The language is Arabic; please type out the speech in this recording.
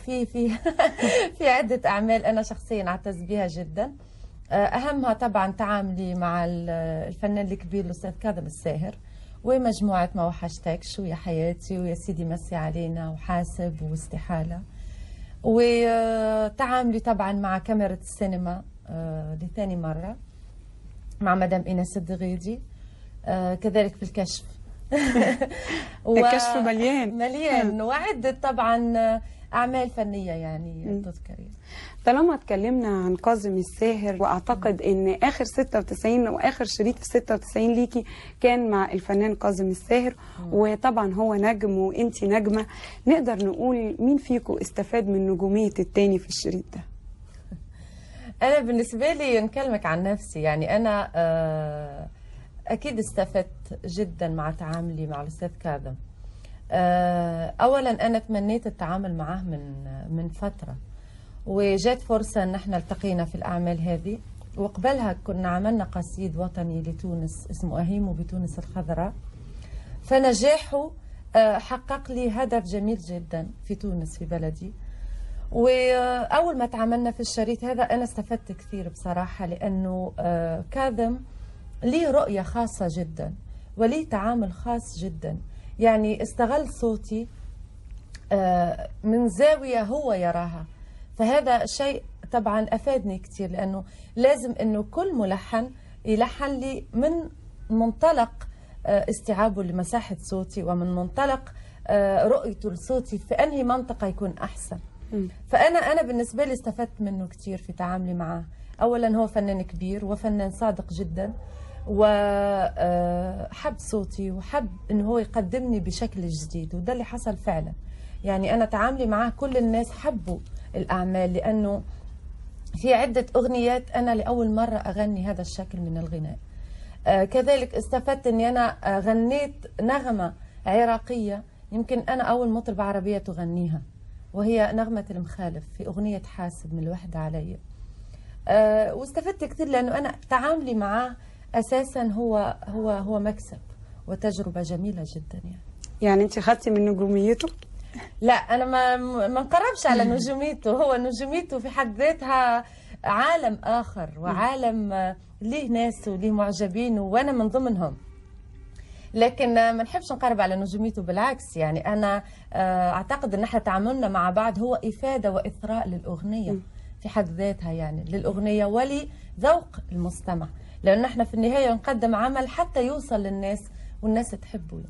في في عدة أعمال أنا شخصيا أعتز بها جدا. أهمها طبعا تعاملي مع الفنان الكبير الأستاذ كاظم الساهر ومجموعة ما وحشتكش ويا حياتي ويا سيدي مسي علينا وحاسب واستحالة. وتعاملي طبعا مع كاميرا السينما لثاني مرة مع مدام إيناس الدغيدي، كذلك في الكشف. الكشف مليان وعدة طبعا أعمال فنية يعني تذكر. طالما اتكلمنا عن كاظم الساهر، واعتقد ان اخر 96 واخر شريط في 96 ليكي كان مع الفنان كاظم الساهر، وطبعا هو نجم وانتي نجمة، نقدر نقول مين فيكم استفاد من نجومية التاني في الشريط ده؟ أنا بالنسبة لي نكلمك عن نفسي، يعني أنا أكيد استفدت جدا مع تعاملي مع الأستاذ كاظم. أولا أنا تمنيت التعامل معه من فترة، وجات فرصة أن احنا التقينا في الأعمال هذه، وقبلها كنا عملنا قصيد وطني لتونس اسمه أهيمو بتونس الخضراء، فنجاحه حقق لي هدف جميل جدا في تونس في بلدي. وأول ما تعاملنا في الشريط هذا أنا استفدت كثير بصراحة، لأنه كاظم ليه رؤية خاصة جدا وليه تعامل خاص جدا، يعني استغل صوتي من زاوية هو يراها، فهذا شيء طبعا أفادني كثير، لأنه لازم أنه كل ملحن يلحن لي من منطلق استيعابه لمساحة صوتي ومن منطلق رؤيته لصوتي في أنهي منطقة يكون أحسن. فأنا بالنسبة لي استفدت منه كثير في تعاملي معه. أولا هو فنان كبير وفنان صادق جدا، وحب صوتي وحب أنه هو يقدمني بشكل جديد، وده اللي حصل فعلا. يعني أنا تعاملي معه كل الناس حبوا الأعمال، لأنه في عدة أغنيات أنا لأول مرة أغني هذا الشكل من الغناء. كذلك استفدت أني أنا غنيت نغمة عراقية يمكن أنا أول مطربة عربية تغنيها، وهي نغمة المخالف في أغنية حاسب من الوحدة علي. واستفدت كثير لأنه أنا تعاملي معه أساسا هو مكسب وتجربة جميلة جدا. يعني أنت خدتي من نجوميته؟ لا، أنا ما نقربش على نجوميته، هو نجوميته في حد ذاتها عالم آخر، وعالم ليه ناس وليه معجبين وأنا من ضمنهم، لكن ما نحبش نقرب على نجوميته، بالعكس. يعني أنا أعتقد أن احنا تعاملنا مع بعض هو إفادة وإثراء للأغنية في حد ذاتها، يعني للأغنية ولذوق المستمع، لأن احنا في النهاية نقدم عمل حتى يوصل للناس والناس تحبه.